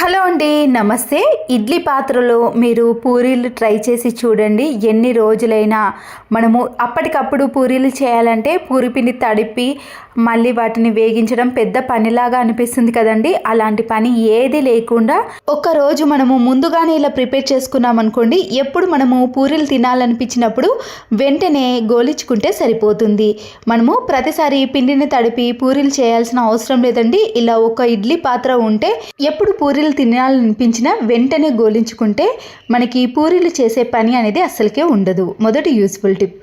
Hello అండి, నమస్తే. ఇడ్లీ పాత్రలో మీరు పూరీలు ట్రై చేసి చూడండి. ఎన్ని రోజులైనా మనము అప్పటికప్పుడు పూరీలు చేయాలంటే పూరి పిండి తడిపి మళ్ళీ వాటిని వేగించడం పెద్ద పనిలాగా అనిపిస్తుంది కదండి. అలాంటి పని ఏది లేకుండా ఒక్కరోజు మనము ముందుగానే ఇలా ప్రిపేర్ చేసుకున్నాం అనుకోండి, ఎప్పుడు మనము పూరీలు తినాలనిపించినప్పుడు వెంటనే గోలించుకుంటే సరిపోతుంది. మనము ప్రతిసారి పిండిని తడిపి పూరీలు చేయాల్సిన అవసరం లేదండి. ఇలా ఒక ఇడ్లీ పాత్ర ఉంటే ఎప్పుడు పూరీలు తినాలనిపించినా వెంటనే గోలించుకుంటే మనకి పూరీలు చేసే పని అనేది అస్సలకే ఉండదు. మొదటి యూస్ఫుల్ టిప్,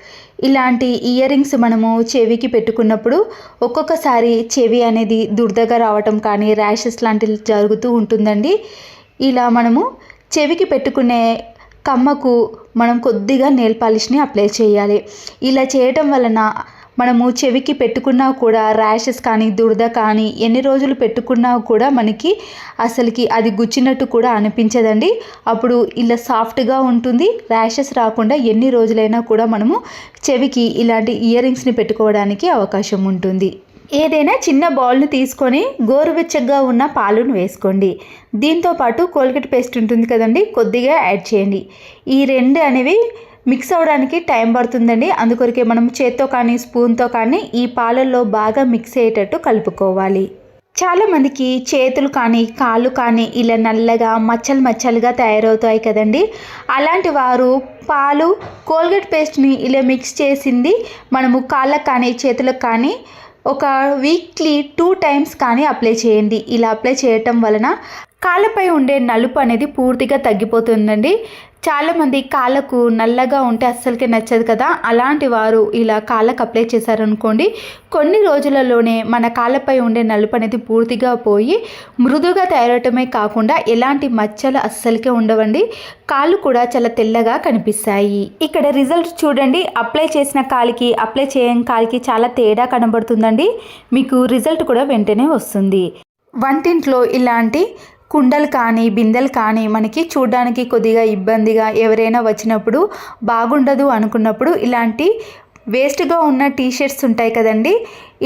ఇలాంటి ఇయర్ రింగ్స్ మనము చెవికి పెట్టుకున్నప్పుడు ఒక్కొక్కసారి చెవి అనేది దురదగా రావటం కానీ ర్యాషెస్ లాంటివి జరుగుతూ ఉంటుందండి. ఇలా మనము చెవికి పెట్టుకునే కమ్మకు మనం కొద్దిగా నెయిల్ పాలిష్ని అప్లై చేయాలి. ఇలా చేయటం వలన మనము చెవికి పెట్టుకున్నా కూడా ర్యాషెస్ కానీ దురద కానీ ఎన్ని రోజులు పెట్టుకున్నా కూడా మనకి అసలుకి అది గుచ్చినట్టు కూడా అనిపించదండి. అప్పుడు ఇలా సాఫ్ట్గా ఉంటుంది, ర్యాషెస్ రాకుండా ఎన్ని రోజులైనా కూడా మనము చెవికి ఇలాంటి ఇయర్ రింగ్స్ని పెట్టుకోవడానికి అవకాశం ఉంటుంది. ఏదైనా చిన్న బౌల్ని తీసుకొని గోరువెచ్చగా ఉన్న పాలును వేసుకోండి. దీంతోపాటు కోల్గేట్ పేస్ట్ ఉంటుంది కదండి, కొద్దిగా యాడ్ చేయండి. ఈ రెండు అనేవి మిక్స్ అవ్వడానికి టైం పడుతుందండి. అందుకొరకే మనం చేత్తో కానీ స్పూన్తో కానీ ఈ పాలల్లో బాగా మిక్స్ అయ్యేటట్టు కలుపుకోవాలి. చాలామందికి చేతులు కానీ కాళ్ళు కానీ ఇలా నల్లగా మచ్చలుగా తయారవుతాయి కదండి. అలాంటి వారు పాలు కోల్గేట్ పేస్ట్ని ఇలా మిక్స్ చేసింది మనము కాళ్ళకు కానీ చేతులకు కానీ ఒక వీక్లీ 2 times కానీ అప్లై చేయండి. ఇలా అప్లై చేయటం వలన కాళ్ళపై ఉండే నలుపు అనేది పూర్తిగా తగ్గిపోతుందండి. చాలామంది కాళ్ళకు నల్లగా ఉంటే అస్సలకే నచ్చదు కదా. అలాంటి వారు ఇలా కాళ్ళకు అప్లై చేశారనుకోండి, కొన్ని రోజులలోనే మన కాళ్ళపై ఉండే నలుపు అనేది పూర్తిగా పోయి మృదుగా తయారవటమే కాకుండా ఎలాంటి మచ్చలు అస్సలకే ఉండవండి. కాళ్ళు కూడా చాలా తెల్లగా కనిపిస్తాయి. ఇక్కడ రిజల్ట్ చూడండి. అప్లై చేసిన కాలికి అప్లై చేయని కాలికి చాలా తేడా కనబడుతుందండి. మీకు రిజల్ట్ కూడా వెంటనే వస్తుంది. వంటింట్లో ఇలాంటి కుండలు కానీ బిందెలు కానీ మనకి చూడడానికి కొద్దిగా ఇబ్బందిగా ఎవరైనా వచ్చినప్పుడు బాగుండదు అనుకున్నప్పుడు ఇలాంటి వేస్ట్గా ఉన్న టీషర్ట్స్ ఉంటాయి కదండి,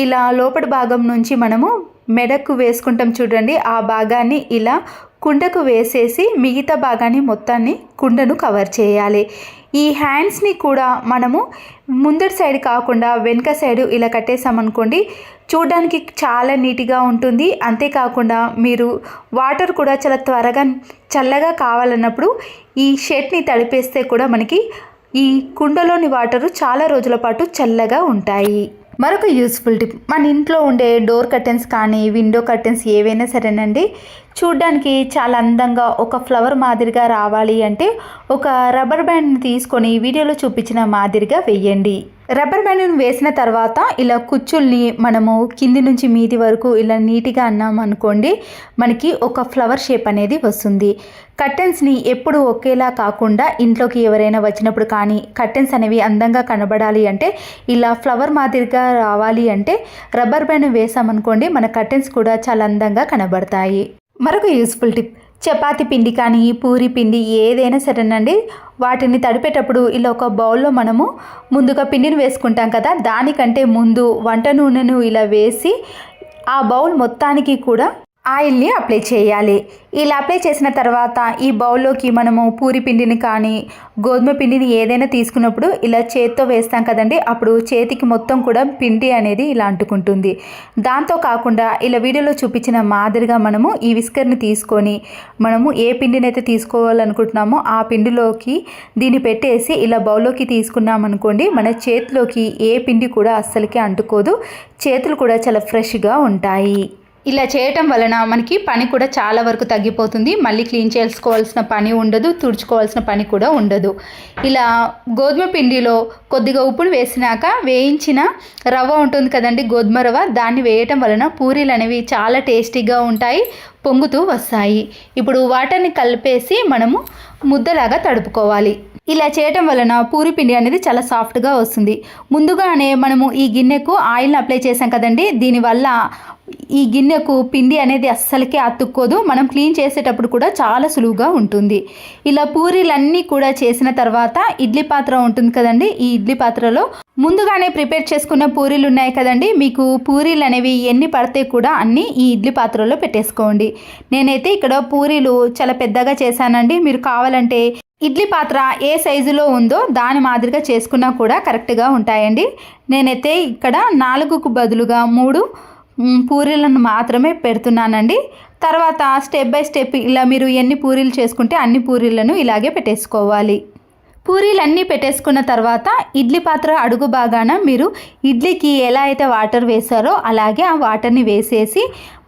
ఇలా లోపటి భాగం నుంచి మనము మెడకు వేసుకుంటాం చూడండి. ఆ భాగాన్ని ఇలా కుండకు వేసేసి మిగతా భాగాన్ని మొత్తాన్ని కుండను కవర్ చేయాలి. ఈ హ్యాండ్స్ని కూడా మనము ముందటి సైడ్ కాకుండా వెనుక సైడు ఇలా కట్టేసామనుకోండి, చూడడానికి చాలా నీట్గా ఉంటుంది. అంతేకాకుండా మీరు వాటర్ కూడా చాలా త్వరగా చల్లగా కావాలన్నప్పుడు ఈ షర్ట్ని తడిపేస్తే కూడా మనకి ఈ కుండలోని వాటరు చాలా రోజుల పాటు చల్లగా ఉంటాయి. మరొక యూస్ఫుల్ టిప్, మన ఇంట్లో ఉండే డోర్ కర్టెన్స్ కానీ విండో కర్టెన్స్ ఏవైనా సరేనండి, చూడ్డానికి చాలా అందంగా ఒక ఫ్లవర్ మాదిరిగా రావాలి అంటే ఒక రబ్బర్ బ్యాండ్ని తీసుకొని వీడియోలో చూపించిన మాదిరిగా వేయండి. రబ్బర్ బ్యాండ్ని వేసిన తర్వాత ఇలా కుచ్చుల్ని మనము కింది నుంచి మీది వరకు ఇలా నీట్గా అన్నాం అనుకోండి, మనకి ఒక ఫ్లవర్ షేప్ అనేది వస్తుంది. కర్టెన్స్ని ఎప్పుడు ఒకేలా కాకుండా ఇంట్లోకి ఎవరైనా వచ్చినప్పుడు కానీ కర్టెన్స్ అనేవి అందంగా కనబడాలి అంటే ఇలా ఫ్లవర్ మాదిరిగా రావాలి అంటే రబ్బర్ బ్యాండ్ వేసామనుకోండి, మన కర్టెన్స్ కూడా చాలా అందంగా కనబడతాయి. మరొక యూస్ఫుల్ టిప్, చపాతి పిండి కానీ పూరి పిండి ఏదైనా సరేనండి, వాటిని తడిపేటప్పుడు ఇలా ఒక బౌల్లో మనము ముందుగా పిండిని వేసుకుంటాం కదా, దానికంటే ముందు వంట నూనెను ఇలా వేసి ఆ బౌల్ మొత్తానికి కూడా ఆయిల్ని అప్లై చేయాలి. ఇలా అప్లై చేసిన తర్వాత ఈ బౌల్లోకి మనము పూరి పిండిని కానీ గోధుమ పిండిని ఏదైనా తీసుకున్నప్పుడు ఇలా చేత్తో వేస్తాం కదండి, అప్పుడు చేతికి మొత్తం కూడా పిండి అనేది ఇలా అంటుకుంటుంది. దాంతో కాకుండా ఇలా వీడియోలో చూపించిన మాదిరిగా మనము ఈ విస్కర్ని తీసుకొని మనము ఏ పిండిని అయితే తీసుకోవాలనుకుంటున్నామో ఆ పిండిలోకి దీన్ని పెట్టేసి ఇలా బౌల్లోకి తీసుకున్నామనుకోండి, మన చేతిలోకి ఏ పిండి కూడా అస్సలకి అంటుకోదు, చేతులు కూడా చాలా ఫ్రెష్గా ఉంటాయి. ఇలా చేయటం వలన మనకి పని కూడా చాలా వరకు తగ్గిపోతుంది. మళ్ళీ క్లీన్ చేసుకోవాల్సిన పని ఉండదు, తుడుచుకోవాల్సిన పని కూడా ఉండదు. ఇలా గోధుమ పిండిలో కొద్దిగా ఉప్పును వేసినాక వేయించిన రవ్వ ఉంటుంది కదండి, గోధుమ రవ్వ, దాన్ని వేయటం వలన పూరీలు అనేవి చాలా టేస్టీగా ఉంటాయి, పొంగుతూ వస్తాయి. ఇప్పుడు వాటర్ని కలిపేసి మనము ముద్దలాగా తడుపుకోవాలి. ఇలా చేయటం వలన పూరి పిండి అనేది చాలా సాఫ్ట్గా వస్తుంది. ముందుగానే మనము ఈ గిన్నెకు ఆయిల్ని అప్లై చేసాం కదండి, దీనివల్ల ఈ గిన్నెకు పిండి అనేది అస్సలకే అతుక్కోదు. మనం క్లీన్ చేసేటప్పుడు కూడా చాలా సులువుగా ఉంటుంది. ఇలా పూరీలన్నీ కూడా చేసిన తర్వాత ఇడ్లీ పాత్ర ఉంటుంది కదండి, ఈ ఇడ్లీ పాత్రలో ముందుగానే ప్రిపేర్ చేసుకున్న పూరీలు ఉన్నాయి కదండి, మీకు పూరీలు అనేవి ఎన్ని పడితే కూడా అన్నీ ఈ ఇడ్లీ పాత్రలో పెట్టేసుకోండి. నేనైతే ఇక్కడ పూరీలు చాలా పెద్దగా చేశానండి. మీరు కావాలంటే ఇడ్లీ పాత్ర ఏ సైజులో ఉందో దాని మాదిరిగా చేసుకున్నా కూడా కరెక్ట్గా ఉంటాయండి. నేనైతే ఇక్కడ 4కు బదులుగా 3 పూరీలను మాత్రమే పెడుతున్నానండి. తర్వాత స్టెప్ బై స్టెప్ ఇలా మీరు ఎన్ని పూరీలు చేసుకుంటే అన్ని పూరీలను ఇలాగే పెట్టేసుకోవాలి. పూరీలన్నీ పెట్టేసుకున్న తర్వాత ఇడ్లీ పాత్ర అడుగు భాగాన మీరు ఇడ్లీకి ఎలా అయితే వాటర్ వేసారో అలాగే ఆ వాటర్ని వేసేసి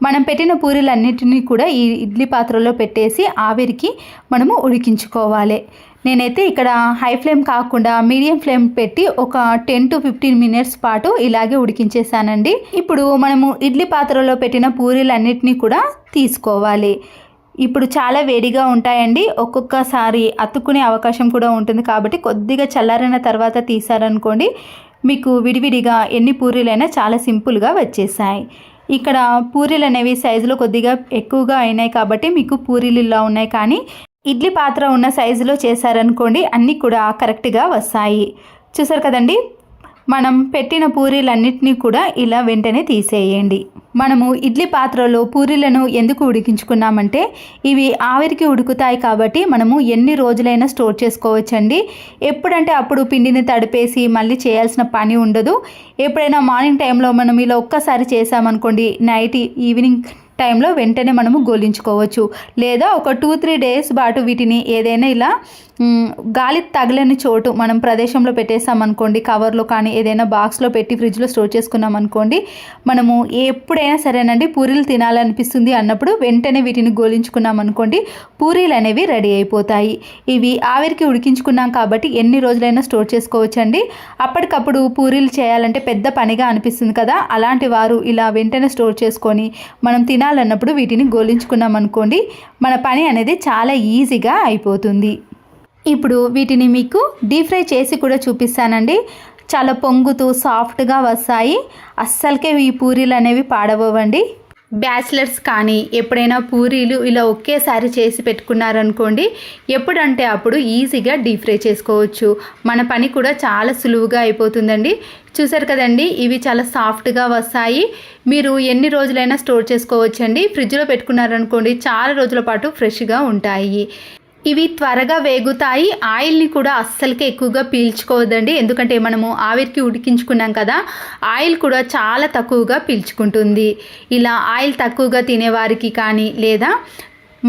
మనం పెట్టిన పూరీలన్నిటినీ కూడా ఈ ఇడ్లీ పాత్రలో పెట్టేసి ఆవిరికి మనము ఉడికించుకోవాలి. నేనైతే ఇక్కడ హై ఫ్లేమ్ కాకుండా మీడియం ఫ్లేమ్ పెట్టి ఒక 10 to 15 minutes పాటు ఇలాగే ఉడికించేసానండి. ఇప్పుడు మనము ఇడ్లీ పాత్రలో పెట్టిన పూరీలన్నిటినీ కూడా తీసుకోవాలి. ఇప్పుడు చాలా వేడిగా ఉంటాయండి, ఒక్కొక్కసారి అతుక్కునే అవకాశం కూడా ఉంటుంది. కాబట్టి కొద్దిగా చల్లారిన తర్వాత తీసారనుకోండి, మీకు విడివిడిగా ఎన్ని పూరీలైనా చాలా సింపుల్గా వచ్చేసాయి. ఇక్కడ పూరీలు అనేవి సైజులో కొద్దిగా ఎక్కువగా అయినాయి కాబట్టి మీకు పూరీలు ఇలా ఉన్నాయి. కానీ ఇడ్లీ పాత్ర ఉన్న సైజులో చేశారనుకోండి అన్నీ కూడా కరెక్ట్గా వస్తాయి. చూసారు కదండి, మనం పెట్టిన పూరీలన్నిటినీ కూడా ఇలా వెంటనే తీసేయండి. మనము ఇడ్లీ పాత్రలో పూరీలను ఎందుకు ఉడికించుకున్నామంటే ఇవి ఆవిరికి ఉడుకుతాయి కాబట్టి మనము ఎన్ని రోజులైనా స్టోర్ చేసుకోవచ్చండి. ఎప్పుడంటే అప్పుడు పిండిని తడిపేసి మళ్ళీ చేయాల్సిన పని ఉండదు. ఎప్పుడైనా మార్నింగ్ టైంలో మనం ఇలా ఒక్కసారి చేసామనుకోండి, నైట్ ఈవినింగ్ టైంలో వెంటనే మనము గోలించుకోవచ్చు. లేదా ఒక 2-3 days పాటు వీటిని ఏదైనా ఇలా గాలి తగలని చోటు మనం ప్రదేశంలో పెట్టేసామనుకోండి, కవర్లో కానీ ఏదైనా బాక్స్లో పెట్టి ఫ్రిడ్జ్లో స్టోర్ చేసుకున్నాం అనుకోండి, మనము ఎప్పుడైనా సరేనండి పూరీలు తినాలనిపిస్తుంది అన్నప్పుడు వెంటనే వీటిని గోలించుకున్నాం అనుకోండి, పూరీలు అనేవి రెడీ అయిపోతాయి. ఇవి ఆవిరికి ఉడికించుకున్నాం కాబట్టి ఎన్ని రోజులైనా స్టోర్ చేసుకోవచ్చండి. అప్పటికప్పుడు పూరీలు చేయాలంటే పెద్ద పనిగా అనిపిస్తుంది కదా, అలాంటి వారు ఇలా వెంటనే స్టోర్ చేసుకొని మనం తినాలన్నప్పుడు వీటిని గోలించుకున్నాం అనుకోండి, మన పని అనేది చాలా ఈజీగా అయిపోతుంది. ఇప్పుడు వీటిని మీకు డీప్ ఫ్రై చేసి కూడా చూపిస్తానండి. చాలా పొంగుతూ సాఫ్ట్గా వస్తాయి. అస్సలకే ఈ పూరీలు అనేవి పాడవండి. బ్యాచిలర్స్ కానీ ఎప్పుడైనా పూరీలు ఇలా ఒకేసారి చేసి పెట్టుకున్నారనుకోండి, ఎప్పుడంటే అప్పుడు ఈజీగా డీప్ ఫ్రై చేసుకోవచ్చు. మన పని కూడా చాలా సులువుగా అయిపోతుందండి. చూసారు కదండి, ఇవి చాలా సాఫ్ట్గా వస్తాయి. మీరు ఎన్ని రోజులైనా స్టోర్ చేసుకోవచ్చండి. ఫ్రిడ్జ్లో పెట్టుకున్నారనుకోండి చాలా రోజుల పాటు ఫ్రెష్గా ఉంటాయి. ఇవి త్వరగా వేగుతాయి. ఆయిల్ని కూడా అస్సలకే ఎక్కువగా పీల్చుకోవద్దండి, ఎందుకంటే మనము ఆవిరికి ఉడికించుకున్నాం కదా, ఆయిల్ కూడా చాలా తక్కువగా పీల్చుకుంటుంది. ఇలా ఆయిల్ తక్కువగా తినేవారికి కానీ లేదా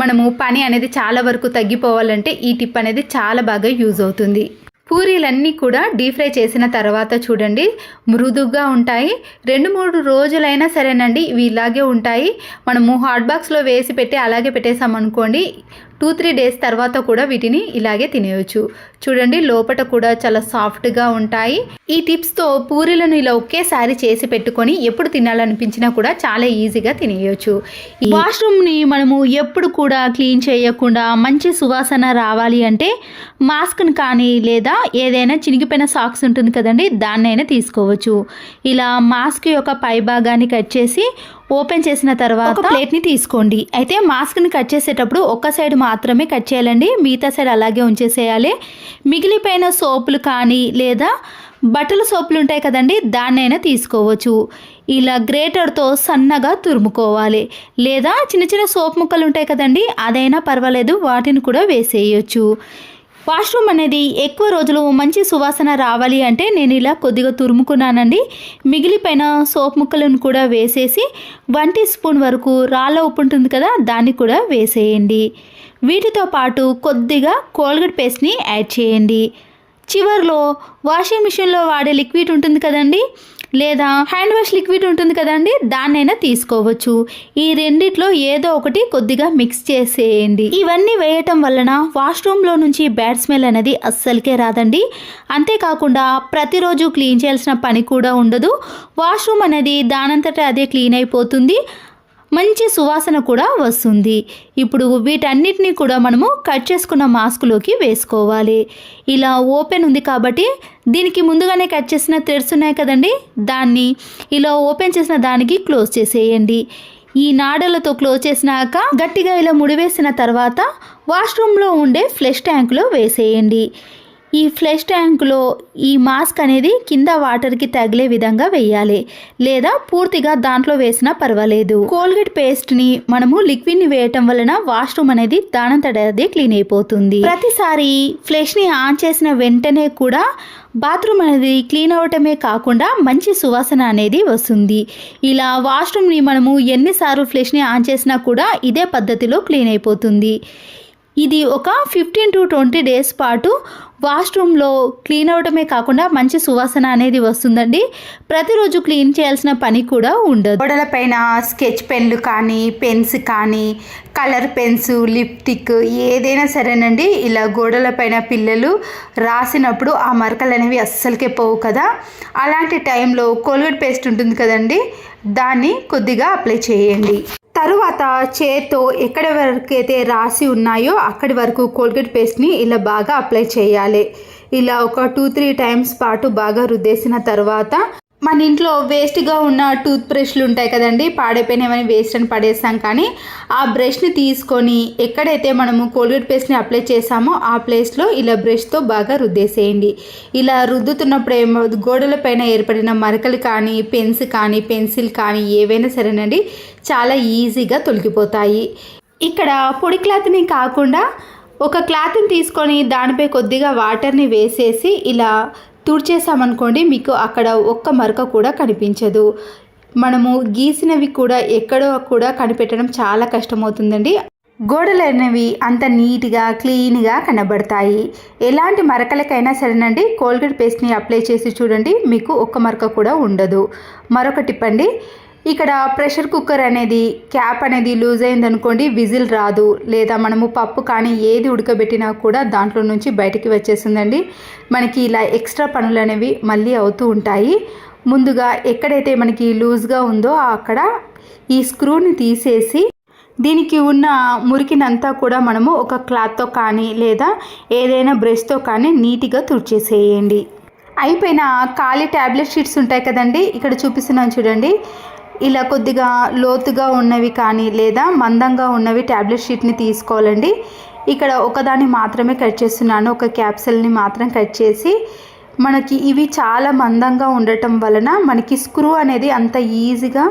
మనము పని అనేది చాలా వరకు తగ్గిపోవాలంటే ఈ టిప్ అనేది చాలా బాగా యూజ్ అవుతుంది. పూరీలన్నీ కూడా డీప్ ఫ్రై చేసిన తర్వాత చూడండి మృదువుగా ఉంటాయి. 2-3 రోజులైనా సరేనండి ఇవి ఇలాగే ఉంటాయి. మనము హాట్ బాక్స్లో వేసి పెట్టి అలాగే పెట్టేసామనుకోండి, 2-3 days తర్వాత కూడా వీటిని ఇలాగే తినేయచ్చు. చూడండి లోపల కూడా చాలా సాఫ్ట్గా ఉంటాయి. ఈ టిప్స్తో పూరీలను ఇలా ఒకేసారి చేసి పెట్టుకొని ఎప్పుడు తినాలనిపించినా కూడా చాలా ఈజీగా తినేయచ్చు. ఈ వాష్రూమ్ని మనము ఎప్పుడు కూడా క్లీన్ చేయకుండా మంచి సువాసన రావాలి అంటే మాస్క్ని కానీ లేదా ఏదైనా చినిగిపోయిన సాక్స్ ఉంటుంది కదండి, దాన్నైనా తీసుకోవచ్చు. ఇలా మాస్క్ యొక్క పై భాగాన్ని కట్ చేసి ఓపెన్ చేసిన తర్వాత ఒక ప్లేట్ని తీసుకోండి. అయితే మాస్క్ని కట్ చేసేటప్పుడు ఒక సైడ్ మాత్రమే కట్ చేయాలండి, మిగతా సైడ్ అలాగే ఉంచేసేయాలి. మిగిలిపోయిన సోపులు కానీ లేదా బట్టల సోపులు ఉంటాయి కదండి, దాన్నైనా తీసుకోవచ్చు. ఇలా గ్రేటర్తో సన్నగా తురుముకోవాలి. లేదా చిన్న చిన్న సోప్ ముక్కలు ఉంటాయి కదండి, అదైనా పర్వాలేదు, వాటిని కూడా వేసేయచ్చు. వాష్రూమ్ అనేది ఎక్కువ రోజులు మంచి సువాసన రావాలి అంటే నేను ఇలా కొద్దిగా తురుముకున్నానండి. మిగిలిపోయిన సోప్ ముక్కలను కూడా వేసేసి 1 teaspoon వరకు రాళ్ళ ఉప్పు ఉంటుంది కదా, దాన్ని కూడా వేసేయండి. వీటితో పాటు కొద్దిగా కోల్గేట్ పేస్ట్ని యాడ్ చేయండి. చివర్లో వాషింగ్ మిషన్లో వాడే లిక్విడ్ ఉంటుంది కదండి, లేదా హ్యాండ్ వాష్ లిక్విడ్ ఉంటుంది కదండి, దాన్నైనా తీసుకోవచ్చు. ఈ రెండిట్లో ఏదో ఒకటి కొద్దిగా మిక్స్ చేసేయండి. ఇవన్నీ వేయటం వలన వాష్రూమ్లో నుంచి బ్యాడ్ స్మెల్ అనేది అస్సలకే రాదండి. అంతేకాకుండా ప్రతిరోజు క్లీన్ చేయాల్సిన పని కూడా ఉండదు. వాష్రూమ్ అనేది దానంతటా అదే క్లీన్ అయిపోతుంది. మంచి సువాసన కూడా వస్తుంది. ఇప్పుడు వీటన్నిటిని కూడా మనము కట్ చేసుకున్న మాస్క్లోకి వేసుకోవాలి. ఇలా ఓపెన్ ఉంది కాబట్టి దీనికి ముందుగానే కట్ చేసిన థ్రెడ్స్ ఉన్నాయి కదండి, దాన్ని ఇలా ఓపెన్ చేసిన దానికి క్లోజ్ చేసేయండి. ఈ నాడలతో క్లోజ్ చేసినాక గట్టిగా ఇలా ముడివేసిన తర్వాత వాష్రూమ్లో ఉండే ఫ్లష్ ట్యాంకులో వేసేయండి. ఈ ఫ్లష్ ట్యాంకులో ఈ మాస్క్ అనేది కింద వాటర్కి తగిలే విధంగా వేయాలి, లేదా పూర్తిగా దాంట్లో వేసినా పర్వాలేదు. కోల్గేట్ పేస్ట్ని మనము లిక్విడ్ని వేయటం వలన వాష్రూమ్ అనేది దానంతటదే క్లీన్ అయిపోతుంది. ప్రతిసారి ఫ్లష్ని ఆన్ చేసిన వెంటనే కూడా బాత్రూమ్ అనేది క్లీన్ అవ్వటమే కాకుండా మంచి సువాసన అనేది వస్తుంది. ఇలా వాష్రూమ్ని మనము ఎన్నిసార్లు ఫ్లష్ని ఆన్ చేసినా కూడా ఇదే పద్ధతిలో క్లీన్ అయిపోతుంది. ఇది ఒక 15 to 20 డేస్ పాటు వాష్రూమ్లో క్లీన్ అవ్వటమే కాకుండా మంచి సువాసన అనేది వస్తుందండి. ప్రతిరోజు క్లీన్ చేయాల్సిన పని కూడా ఉండదు. గోడల పైన స్కెచ్ పెన్లు కానీ, పెన్స్ కానీ, కలర్ పెన్స్, లిప్స్టిక్ ఏదైనా సరేనండి, ఇలా గోడల పైన పిల్లలు రాసినప్పుడు ఆ మరకలు అనేవి అస్సలకే పోవు కదా. అలాంటి టైంలో కోల్గేట్ పేస్ట్ ఉంటుంది కదండి, దాన్ని కొద్దిగా అప్లై చేయండి. తరువాత చేత్తో ఎక్కడి వరకు అయితే రాసి ఉన్నాయో అక్కడి వరకు కోల్గేట్ పేస్ట్ని ఇలా బాగా అప్లై చేయాలి. ఇలా ఒక 2-3 టైమ్స్ పాటు బాగా రుద్దేసిన తర్వాత మన ఇంట్లో వేస్ట్గా ఉన్న టూత్ బ్రష్లు ఉంటాయి కదండి, పాడైపోయినవని వేస్ట్ అని పడేస్తాం, కానీ ఆ బ్రష్ని తీసుకొని ఎక్కడైతే మనము కోల్గేట్ పేస్ట్ని అప్లై చేసామో ఆ ప్లేస్లో ఇలా బ్రష్తో బాగా రుద్దేసేయండి. ఇలా రుద్దుతున్నప్పుడు ఏమో గోడల పైన ఏర్పడిన మరకలు కానీ, పెన్స్ కానీ, పెన్సిల్ కానీ ఏవైనా సరేనండి చాలా ఈజీగా తొలగిపోతాయి. ఇక్కడ పొడి క్లాత్ని కాకుండా ఒక క్లాత్ని తీసుకొని దానిపై కొద్దిగా వాటర్ని వేసేసి ఇలా తుడిచేసామనుకోండి, మీకు అక్కడ ఒక్క మరక కూడా కనిపించదు. మనము గీసినవి కూడా ఎక్కడో కూడా కనిపెట్టడం చాలా కష్టమవుతుందండి. గోడలు అనేవి అంత నీట్గా క్లీన్గా కనబడతాయి. ఎలాంటి మరకలకైనా సరేనండి కోల్గేట్ పేస్ట్ని అప్లై చేసి చూడండి, మీకు ఒక్క మరక కూడా ఉండదు. మరొక టిప్ అండి, ఇక్కడ ప్రెషర్ కుక్కర్ అనేది క్యాప్ అనేది లూజ్ అయిందనుకోండి, విజిల్ రాదు, లేదా మనము పప్పు కానీ ఏది ఉడకబెట్టినా కూడా దాంట్లో నుంచి బయటికి వచ్చేస్తుందండి. మనకి ఇలా ఎక్స్ట్రా పనులు అనేవి మళ్ళీ అవుతూ ఉంటాయి. ముందుగా ఎక్కడైతే మనకి లూజ్గా ఉందో అక్కడ ఈ స్క్రూని తీసేసి దీనికి ఉన్న మురికినంతా కూడా మనము ఒక క్లాత్తో కానీ లేదా ఏదైనా బ్రష్తో కానీ నీట్గా తుడిచేసేయండి. అయిపోయిన ఖాళీ ట్యాబ్లెట్ షీట్స్ ఉంటాయి కదండి, ఇక్కడ చూపిస్తున్నాను చూడండి, ఇలా కొద్దిగా లోతుగా ఉన్నవి కానీ లేదా మందంగా ఉన్నవి ట్యాబ్లెట్ షీట్ని తీసుకోవాలండి. ఇక్కడ ఒకదాన్ని మాత్రమే కట్ చేస్తున్నాను, ఒక క్యాప్సూల్ని మాత్రం కట్ చేసి. మనకి ఇవి చాలా మందంగా ఉండటం వలన మనకి స్క్రూ అనేది అంత ఈజీగా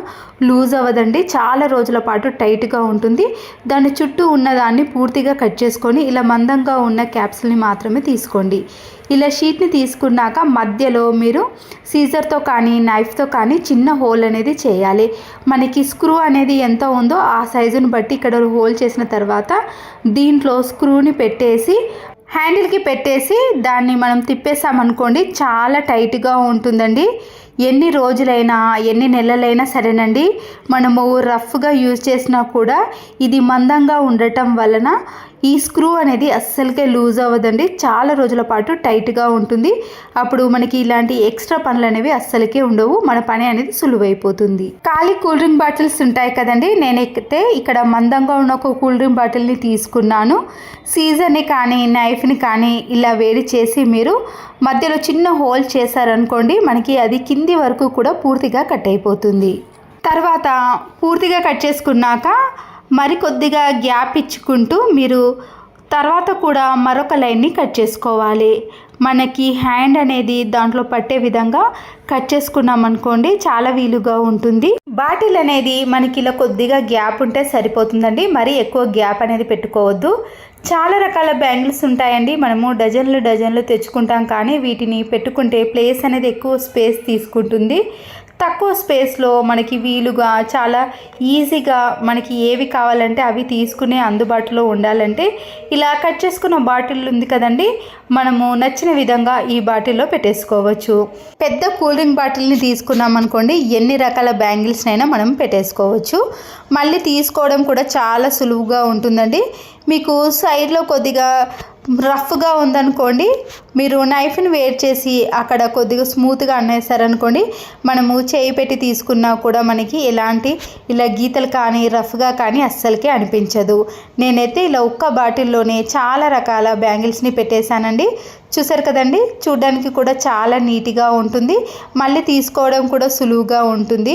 లూజ్ అవ్వదండి, చాలా రోజుల పాటు టైట్గా ఉంటుంది. దాని చుట్టూ ఉన్నదాన్ని పూర్తిగా కట్ చేసుకొని ఇలా మందంగా ఉన్న క్యాప్సూల్ని మాత్రమే తీసుకోండి. ఇలా షీట్ని తీసుకున్నాక మధ్యలో మీరు సీజర్తో కానీ నైఫ్తో కానీ చిన్న హోల్ అనేది చేయాలి. మనకి స్క్రూ అనేది ఎంత ఉందో ఆ సైజుని బట్టి ఇక్కడ హోల్ చేసిన తర్వాత దీంట్లో స్క్రూని పెట్టేసి హ్యాండిల్కి పెట్టేసి దాన్ని మనం తిప్పేసామనుకోండి, చాలా టైట్గా ఉంటుందండి. ఎన్ని రోజులైనా ఎన్ని నెలలైనా సరేనండి, మనము రఫ్గా యూజ్ చేసినా కూడా ఇది మందంగా ఉండటం వలన ఈ స్క్రూ అనేది అస్సలకే లూజ్ అవ్వదండి, చాలా రోజుల పాటు టైట్గా ఉంటుంది. అప్పుడు మనకి ఇలాంటి ఎక్స్ట్రా పనులు అనేవి అస్సలకే ఉండవు, మన పని అనేది సులువైపోతుంది. ఖాళీ కూల్ డ్రింక్ బాటిల్స్ ఉంటాయి కదండి, నేనైతే ఇక్కడ మందంగా ఉన్న ఒక కూల్ డ్రింక్ బాటిల్ని తీసుకున్నాను. సీజర్ని కానీ నైఫ్ని కానీ ఇలా వేడి చేసి మీరు మధ్యలో చిన్న హోల్ చేశారనుకోండి, మనకి అది కింది వరకు కూడా పూర్తిగా కట్ అయిపోతుంది. తర్వాత పూర్తిగా కట్ చేసుకున్నాక మరి కొద్దిగా గ్యాప్ ఇచ్చుకుంటూ మీరు తర్వాత కూడా మరొక లైన్ని కట్ చేసుకోవాలి. మనకి హ్యాండ్ అనేది దాంట్లో పట్టే విధంగా కట్ చేసుకున్నాం అనుకోండి, చాలా వీలుగా ఉంటుంది. బాటిల్ అనేది మనకి ఇలా కొద్దిగా గ్యాప్ ఉంటే సరిపోతుందండి, మరి ఎక్కువ గ్యాప్ అనేది పెట్టుకోవద్దు. చాలా రకాల బ్యాంగిల్స్ ఉంటాయండి, మనము డజన్లు తెచ్చుకుంటాం, కానీ వీటిని పెట్టుకుంటే ప్లేస్ అనేది ఎక్కువ స్పేస్ తీసుకుంటుంది. తక్కువ స్పేస్లో మనకి వీలుగా చాలా ఈజీగా మనకి ఏవి కావాలంటే అవి తీసుకునే అందుబాటులో ఉండాలంటే ఇలా కట్ చేసుకున్న బాటిల్ ఉంది కదండి, మనము నచ్చిన విధంగా ఈ బాటిల్లో పెట్టేసుకోవచ్చు. పెద్ద కూల్ డ్రింక్ బాటిల్ని తీసుకున్నాం అనుకోండి, ఎన్ని రకాల బ్యాంగిల్స్నైనా మనం పెట్టేసుకోవచ్చు. మళ్ళీ తీసుకోవడం కూడా చాలా సులువుగా ఉంటుందండి. మీకు సైడ్లో కొద్దిగా రఫ్గా ఉందనుకోండి, మీరు నైఫ్ని వేడి చేసి అక్కడ కొద్దిగా స్మూత్గా అనేసారనుకోండి, మనము చేయి పెట్టి తీసుకున్నా కూడా మనకి ఎలాంటి ఇలా గీతలు కానీ రఫ్గా కానీ అస్సలకే అనిపించదు. నేనైతే ఇలా ఒక్క బాటిల్లోనే చాలా రకాల బ్యాంగిల్స్ని పెట్టేశానండి. చూసారు కదండి, చూడడానికి కూడా చాలా నీట్గా ఉంటుంది, మళ్ళీ తీసుకోవడం కూడా సులువుగా ఉంటుంది.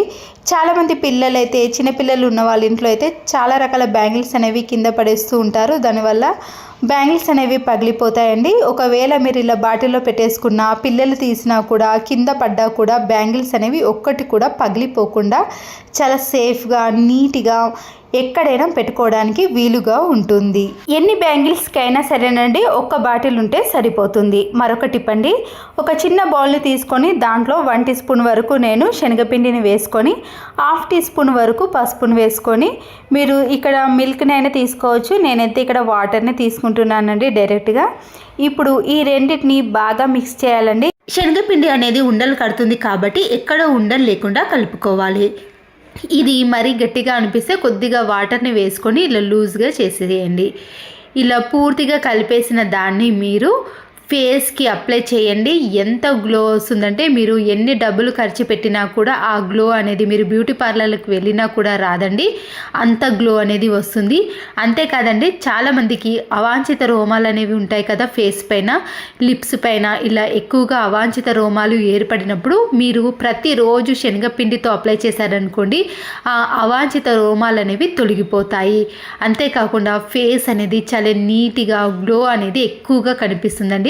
చాలామంది పిల్లలైతే, చిన్నపిల్లలు ఉన్న వాళ్ళ ఇంట్లో అయితే చాలా రకాల బ్యాంగిల్స్ అనేవి కింద పడేస్తూ ఉంటారు. దానివల్ల బ్యాంగిల్స్ అనేవి పగిలిపోతాయండి. ఒకవేళ మీరు ఇలా బాటిల్లో పెట్టేసుకున్న పిల్లలు తీసినా కూడా కింద పడ్డా కూడా బ్యాంగిల్స్ అనేవి ఒక్కటి కూడా పగిలిపోకుండా చాలా సేఫ్గా నీట్గా ఎక్కడైనా పెట్టుకోవడానికి వీలుగా ఉంటుంది. ఎన్ని బ్యాంగిల్స్కి అయినా సరేనండి, ఒక్క బాటిల్ ఉంటే సరిపోతుంది. మరొక టిప్ అండి, ఒక చిన్న బౌల్ని తీసుకొని దాంట్లో 1 టీ స్పూన్ వరకు నేను శనగపిండిని వేసుకొని 1/2 టీ స్పూన్ వరకు పసుపును వేసుకొని, మీరు ఇక్కడ మిల్క్నైనా తీసుకోవచ్చు, నేనైతే ఇక్కడ వాటర్ని తీసుకుంటున్నానండి డైరెక్ట్గా. ఇప్పుడు ఈ రెండింటిని బాగా మిక్స్ చేయాలండి. శనగపిండి అనేది ఉండలు కడుతుంది కాబట్టి ఎక్కడ ఉండలు లేకుండా కలుపుకోవాలి. ఇది మరీ గట్టిగా అనిపిస్తే కొద్దిగా వాటర్ని వేసుకొని ఇలా లూజ్గా చేసేయండి. ఇలా పూర్తిగా కలిపేసిన దాన్ని మీరు ఫేస్కి అప్లై చేయండి. ఎంత గ్లో వస్తుందంటే, మీరు ఎన్ని డబ్బులు ఖర్చు పెట్టినా కూడా ఆ గ్లో అనేది మీరు బ్యూటీ పార్లర్లకు వెళ్ళినా కూడా రాదండి, అంత గ్లో అనేది వస్తుంది. అంతేకాదండి, చాలామందికి అవాంఛిత రోమాలు అనేవి ఉంటాయి కదా ఫేస్ పైన, లిప్స్ పైన ఇలా ఎక్కువగా అవాంఛిత రోమాలు ఏర్పడినప్పుడు మీరు ప్రతిరోజు శనగపిండితో అప్లై చేశారనుకోండి, ఆ అవాంఛిత రోమాలు అనేవి తొలగిపోతాయి. అంతేకాకుండా ఫేస్ అనేది చాలా నీట్గా గ్లో అనేది ఎక్కువగా కనిపిస్తుందండి.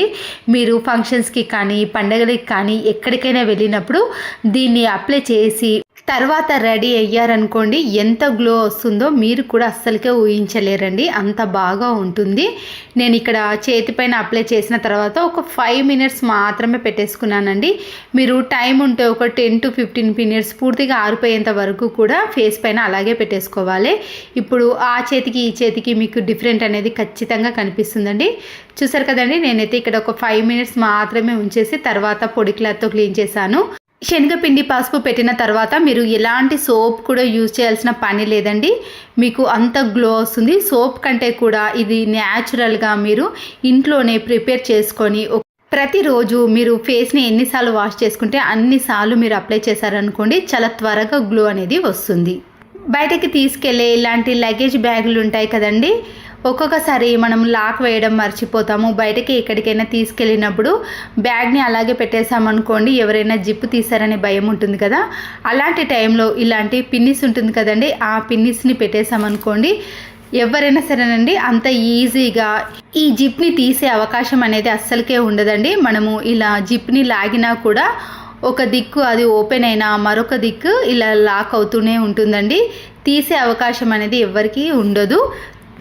మీరు ఫంక్షన్స్కి కానీ పండగలకి కానీ ఎక్కడికైనా వెళ్ళినప్పుడు దీన్ని అప్లై చేసి తర్వాత రెడీ అయ్యారనుకోండి, ఎంత గ్లో వస్తుందో మీరు కూడా అస్సలకే ఊహించలేరండి, అంత బాగా ఉంటుంది. నేను ఇక్కడ చేతిపైన అప్లై చేసిన తర్వాత ఒక 5 మినిట్స్ మాత్రమే పెట్టేసుకున్నానండి. మీరు టైం ఉంటే ఒక 10 to 15 మినిట్స్ పూర్తిగా ఆరిపోయేంత వరకు కూడా ఫేస్ పైన అలాగే పెట్టేసుకోవాలి. ఇప్పుడు ఆ చేతికి ఈ చేతికి మీకు డిఫరెంట్ అనేది ఖచ్చితంగా కనిపిస్తుందండి. చూసారు కదండి, నేనైతే ఇక్కడ ఒక 5 మినిట్స్ మాత్రమే ఉంచేసి తర్వాత పొడి క్లాత్తో క్లీన్ చేశాను. శనగపిండి పసుపు పెట్టిన తర్వాత మీరు ఎలాంటి సోప్ కూడా యూజ్ చేయాల్సిన పని లేదండి, మీకు అంత గ్లో వస్తుంది. సోప్ కంటే కూడా ఇది న్యాచురల్గా మీరు ఇంట్లోనే ప్రిపేర్ చేసుకొని ప్రతిరోజు మీరు ఫేస్ని ఎన్నిసార్లు వాష్ చేసుకుంటే అన్నిసార్లు మీరు అప్లై చేశారనుకోండి, చాలా త్వరగా గ్లో అనేది వస్తుంది. బయటకి తీసుకెళ్ళే ఇలాంటి లగేజ్ బ్యాగులు ఉంటాయి కదండి, ఒక్కొక్కసారి మనం లాక్ వేయడం మర్చిపోతాము. బయటకి ఎక్కడికైనా తీసుకెళ్ళినప్పుడు బ్యాగ్ని అలాగే పెట్టేసామనుకోండి, ఎవరైనా జిప్పు తీసారనే భయం ఉంటుంది కదా, అలాంటి టైంలో ఇలాంటి పిన్నిస్ ఉంటుంది కదండి, ఆ పిన్నిస్ని పెట్టేసామనుకోండి, ఎవరైనా సరేనండి అంత ఈజీగా ఈ జిప్ని తీసే అవకాశం అనేది అస్సలకే ఉండదండి. మనము ఇలా జిప్ని లాగినా కూడా ఒక దిక్కు అది ఓపెన్ అయినా మరొక దిక్కు ఇలా లాక్ అవుతూనే ఉంటుందండి. తీసే అవకాశం అనేది ఎవరికీ ఉండదు.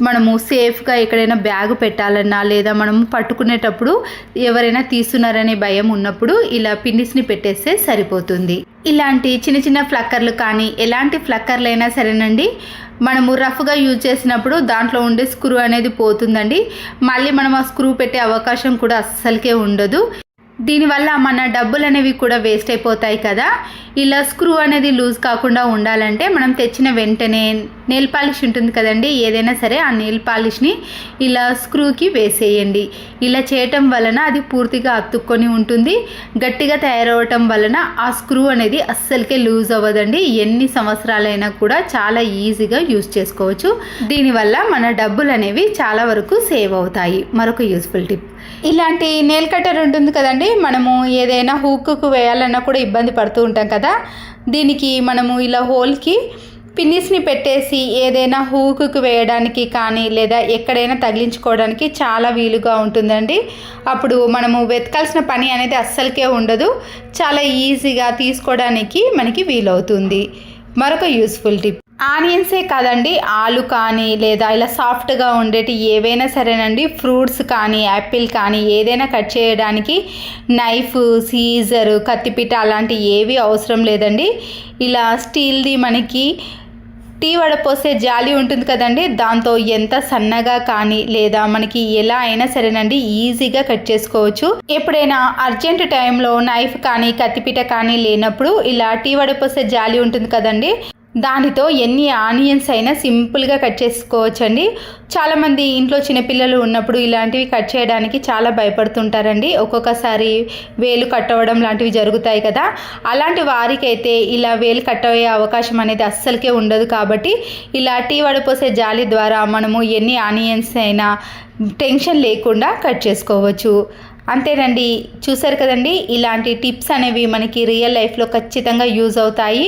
మనము సేఫ్గా ఎక్కడైనా బ్యాగ్ పెట్టాలన్నా లేదా మనం పట్టుకునేటప్పుడు ఎవరైనా తీస్తున్నారనే భయం ఉన్నప్పుడు ఇలా పిన్నిస్ని పెట్టేస్తే సరిపోతుంది. ఇలాంటి చిన్న చిన్న ఫ్లక్కర్లు కానీ ఎలాంటి ఫ్లక్కర్లు అయినా సరేనండి, మనము రఫ్గా యూజ్ చేసినప్పుడు దాంట్లో ఉండే స్క్రూ అనేది పోతుందండి, మళ్ళీ మనం ఆ స్క్రూ పెట్టే అవకాశం కూడా అస్సలకే ఉండదు. దీనివల్ల మన డబ్బులు అనేవి కూడా వేస్ట్ అయిపోతాయి కదా. ఇలా స్క్రూ అనేది లూజ్ కాకుండా ఉండాలంటే మనం తెచ్చిన వెంటనే నెయిల్ పాలిష్ ఉంటుంది కదండి, ఏదైనా సరే ఆ నెయిల్ పాలిష్ని ఇలా స్క్రూకి వేసేయండి. ఇలా చేయటం వలన అది పూర్తిగా అతుక్కొని ఉంటుంది. గట్టిగా తయారవటం వలన ఆ స్క్రూ అనేది అస్సలకే లూజ్ అవ్వదండి. ఎన్ని సంవత్సరాలైనా కూడా చాలా ఈజీగా యూజ్ చేసుకోవచ్చు. దీనివల్ల మన డబ్బులు అనేవి చాలా వరకు సేవ్ అవుతాయి. మరొక యూస్ఫుల్ టిప్, ఇలాంటి నెయిల్ కట్టర్ ఉంటుంది కదండి, మనము ఏదైనా హూక్కు వేయాలన్నా కూడా ఇబ్బంది పడుతూ ఉంటాం కదా, దీనికి మనము ఇలా హోల్కి పిన్నిస్ని పెట్టేసి ఏదైనా హూక్కు వేయడానికి కానీ లేదా ఎక్కడైనా తగిలించుకోవడానికి చాలా వీలుగా ఉంటుందండి. అప్పుడు మనము వెతకాల్సిన పని అనేది అస్సలకే ఉండదు, చాలా ఈజీగా తీసుకోవడానికి మనకి వీలవుతుంది. మరొక యూస్ఫుల్ టిప్, ఆనియన్సే కాదండి, ఆలు కానీ లేదా ఇలా సాఫ్ట్గా ఉండేటి ఏవైనా సరేనండి, ఫ్రూట్స్ కానీ యాపిల్ కానీ ఏదైనా కట్ చేయడానికి నైఫ్, సీజర్, కత్తిపీట అలాంటి ఏవి అవసరం లేదండి. ఇలా స్టీల్ది మనకి టీ వడపోసే జాలి ఉంటుంది కదండి, దాంతో ఎంత సన్నగా కానీ లేదా మనకి ఎలా అయినా సరేనండి ఈజీగా కట్ చేసుకోవచ్చు. ఎప్పుడైనా అర్జెంట్ టైంలో నైఫ్ కానీ కత్తిపీట కానీ లేనప్పుడు ఇలా టీ వడపోసే జాలి ఉంటుంది కదండి, దానితో ఎన్ని ఆనియన్స్ అయినా సింపుల్గా కట్ చేసుకోవచ్చండి. చాలామంది ఇంట్లో చిన్నపిల్లలు ఉన్నప్పుడు ఇలాంటివి కట్ చేయడానికి చాలా భయపడుతుంటారండి. ఒక్కొక్కసారి వేలు కట్ అవ్వడం లాంటివి జరుగుతాయి కదా, అలాంటి వారికైతే ఇలా వేలు కట్ అయ్యే అవకాశం అనేది అస్సలకే ఉండదు. కాబట్టి ఇలా టీ వడపోసే జాలి ద్వారా మనము ఎన్ని ఆనియన్స్ అయినా టెన్షన్ లేకుండా కట్ చేసుకోవచ్చు. అంతేనండి, చూసారు కదండి, ఇలాంటి టిప్స్ అనేవి మనకి రియల్ లైఫ్లో ఖచ్చితంగా యూజ్ అవుతాయి.